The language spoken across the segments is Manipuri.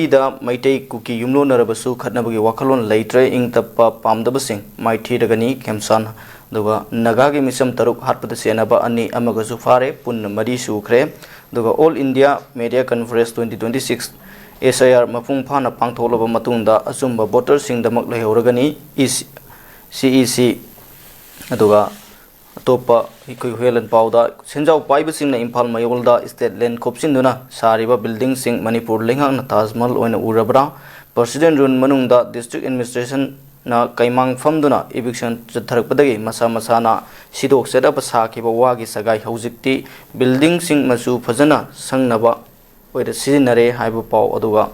ida maitei kuki yumlo narabasu khatnabagi wakalon leitre ing tappa pamdabasing maithiragani kemsan duga nagagi misam taruk hatpada senaba ani amagasu fare pun mari sukre duga all india media conference 2026 SIR mapung phana pangtholaba matungda asumba voter sing damak lehoragani is CEC aduga topa ikoi huelan pauda senjau paiba singna imphal mayolda state land khopsin duna sariba building sing manipur lenghang na tajmal oina urabra president run manungda district administration na kaimang famduna eviction chatharakpadagi masa masana sidok setup sakiba wagi sagai haujikti building sing masu phajana sangnaba oida sizinare haiba pau aduga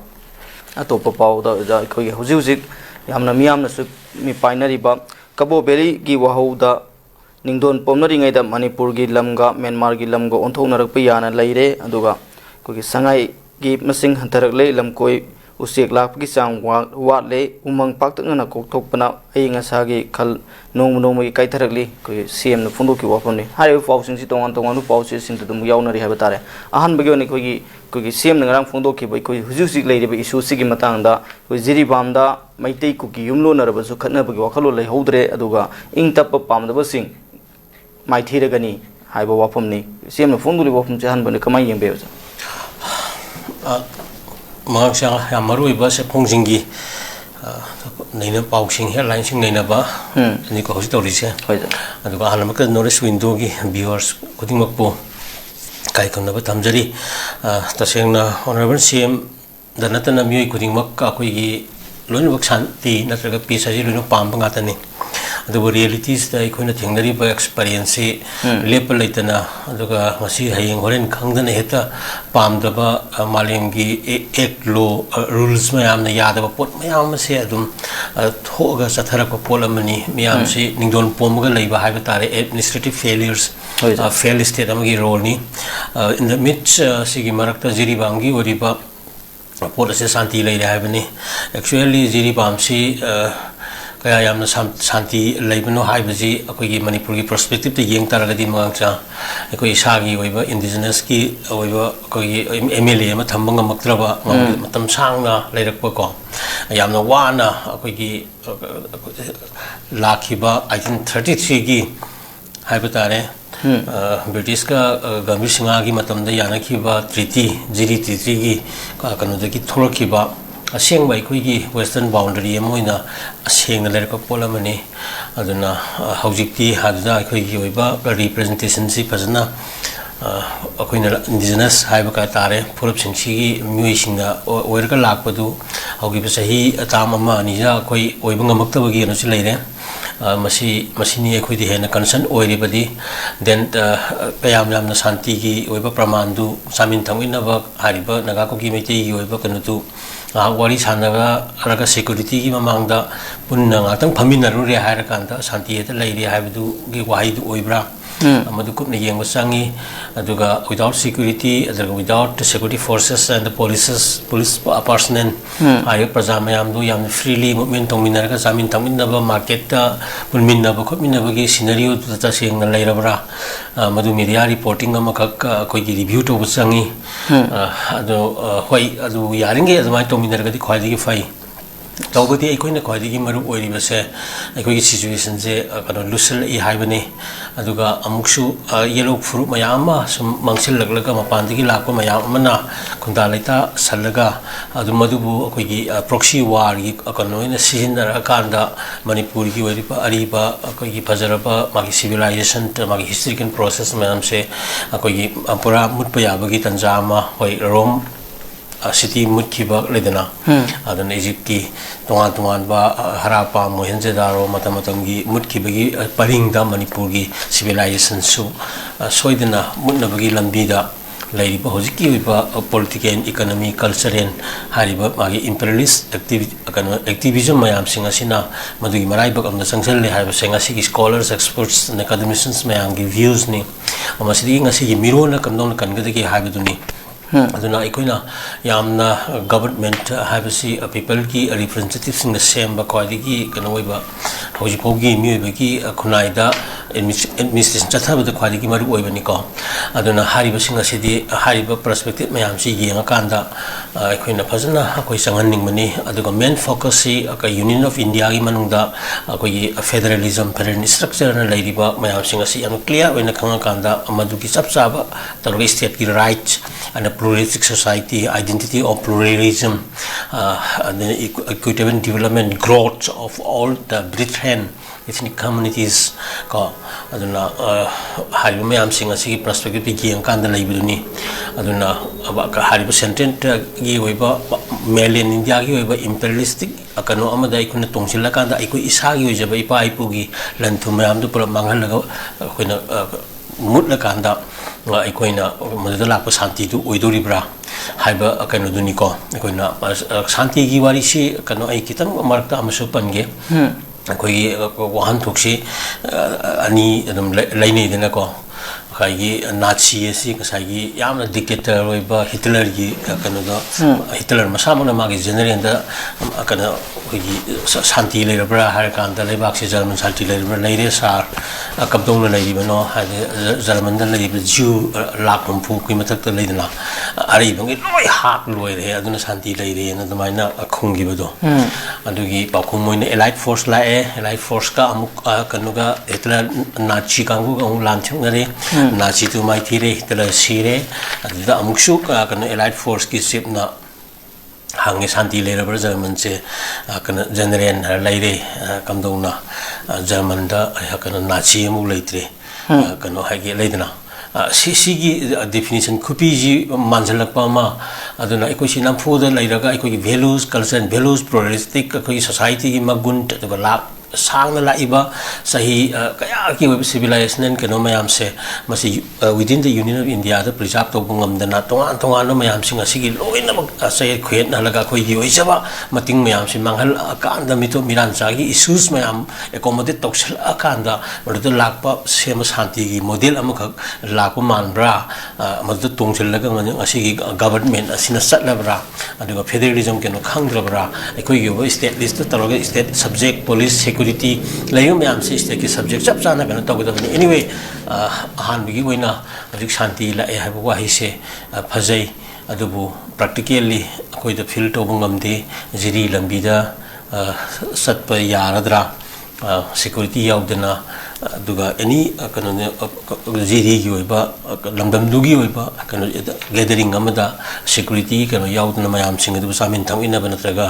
atopa pauda ja ikoi hujik yamna miyamna su mi painariba kabo beli gi wahauda Ningdon pomnari ngai da Manipur gi lamga Myanmar gi lamga onthoknarak pe yana leire aduga kogi sangai gi masing hantarak le lamkoi usek lak gi chang wat le umang paktak na kokthokpana ainga sagi khal nong gi kaitharakli kogi CM na fundo ki waponi hari pausing si tongan tongan pausi sin tudum yaunari haba tare ahan bagi oni kogi CM na ngarang fundo ki bai koi hujusik leire ba issue sigi matangda koi jiri bamda maitei kuki yumlo narabasu khatna bagi wakhalo lei hodre aduga ing tappa pamdaba sing maithiragani haiba wafamni semna fonduli wafam chahan bane kamai yembe ja mangsang yamaru iba se phongsinggi neina pausing headline sing neina ba ni ko hosi tori se adu ba hanama ka notice window gi viewers kuding makpo kai kan ba tamjari tasengna honorable CM danatana mi kuding mak ka koi gi loin wak shanti natraga pisa ji loin pam ba ngatani the realities that I couldn't think that experience level laitana aduga masi hayeng horen khangdana heta pamdaba malemgi ek law rules mayam na yadaba pot mayam se adum thoga sathara ko polamani mayam se ningdon pomga leiba haiba tare administrative failures fail state amagi role ni in the midst sigi marakta jiri bangi oriba pot se santi leire haibani actually jiri bamsi kaya yamna santi leibano haibaji akoi manipur gi perspective te yeng taragadi mangcha akoi isagi oiba indigenous ki oiba akoi MLA ma thambanga maktraba matam sangna leirakpa ko yamna wana akoi gi lakhiba 1933 gi haibatare British ka Gambir Singha gi matamda yanakhiba treaty jiri treaty gi kanu ki thorkiba aseng bai kui western boundary moina aseng na lerka polamani aduna haujikti hadda kui gi oiba representation si phajana akoina indigenous haiba ka tare purap singsi gi mui singa oirka lakpadu haugi sahi atam ama ni ja koi oiba ngamakta bagi no si leire masini ekoi di hena concern oiri badi then payam lam na santi gi oiba pramandu samin thangina ba hariba naga ko gi meti gi oiba kanutu wari sanaga raga security gi mamangda punna ngatang phaminaru re hairakanda santi eta leire haibdu gi wahid oibra amadu kupna yengba sangi aduga without security aduga without security forces and the police personnel ayo prajamayam do yam freely movement tongminar ka jamin tangminna ba market ta punminna ba khopminna ba gi scenario ta sengna leirabra madu media reporting ama ka koi gi review to sangi adu hoi adu yaringe azmai tongminar ka di khwadi gi fai tawbati eikoina khwadi gi maru oiri base eikoi gi situation je kano lusal I haibani aduga amuksu yellow fruit mayama sum mangsil laglaga mapandi gi lakpa mayam amana khunda laita salaga adu madubu akoi gi proxy war gi kano ina sizinara kanda manipur gi waripa ariba akoi gi pajaraba magi civilization magi historical process mayam se akoi gi ampura mutpa yabagi tanjama hoi rom city mutkiba ledana adan Egypt ki tongan ba harapa mohenjo-daro matamatamgi mutkibagi paringda manipur gi civilization su soidana mutnabagi lambida lairiba hojiki ba political economy cultural hariba magi imperialist activism mayam singa sina madugi maraiba amna sangsel le haiba singa sigi scholars experts and academicians mayam gi views ni amasidi ngasi gi mirona kamdon kangada gi haibaduni aduna ikoina yamna government habasi people ki representatives in the same ba kwadi ki kanoiba hoji pogi mi ki khunaida administration chatha ba kwadi ki maru oibani ko aduna hariba singa sidi hariba perspective mayam si yenga kanda ikoina phajana akoi sanganning mani aduga main focus si ka union of india gi manungda akoi federalism federal structure na lairiba mayam singa si am clear oina khanga kanda amadu ki chapchaba targa state ki rights and a pluralistic society, identity of pluralism, and the equitable development, growth of all the Britain ethnic communities. Ko aduna hariba mayam singa si perspective gi ang kanda laibuduni aduna abaka hariba sentence gi oiba malian india gi oiba imperialistic akano amada ikuna tongsil kanda ikoi isa gi oiba ipa ipugi lantu mayam du pura mangal laga koina mutla kanda ikoina madada lakpa santi du oidoribra haiba kano duni ko ikoina santi gi wari si kano ai kitang markta amasu pange koi wahan thoksi ani adum lainei dena ko kai nazi si kasai yamna dictator oiba hitler gi kano da hitler masamana magi general da kana koi santi leirabra har kanda lebak se german santi leirabra leire sar kabdong na leibano german da leib ju lakum pu ki matak ta leidana ari bangi loi hak loi re aduna santi leire na damaina khungi bado adugi pakhum moina elite force la elite force ka amuk kanuga hitler nazi kangu ga lan chungare nazi tu mai thire hitler sire adida amuksu kana elite force ki ship na hangi santi leirabra german se kana general leire kamdongna german da kana nazi mu leitre kana hagi leidana sigi definition kupi ji manjalakpa ma aduna ikoi sinam foda leiraga ikoi values culture and values pluralistic ikoi society gi magun to la sang la iba sahi kaya ki civilization kano mayam se masi within the union of india the preserve to bungam dana tongan tongan no mayam singa sigi loina sai khwet na laga khoi gi oisaba mating mayam si manghal akanda mito miran chagi issues mayam accommodate toksel akanda madu lakpa sema shanti gi model amukha lakpa manbra madu tongchel laga ngani asigi government asina satlabra aduga federalism keno khangdrabra ekoi gi state list taloga state subject police security layu mayam se state ki subject chap chana kana tawda anyway han bigi oina adik shanti la e habu wa hi se phajai adubu practically akoi da feel to bungamde jiri lambida satpa yaradra security yaudana aduga any kana jiri gi oiba lamdam dugi oiba kana gathering amada security kana yaudana mayam sing adu samin thamina banatraga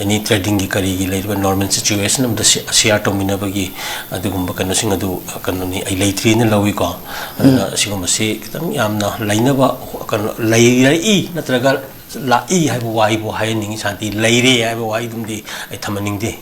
any trading gi kari gi leiba normal situation amda share to mina bagi adugumba kana sing adu kana ni ai leitri na lawi ko aduna sigum se kitang yamna lainaba kana lai natraga la I haibu wai bo hai ning santi leire haibu wai dum di ai thamaning de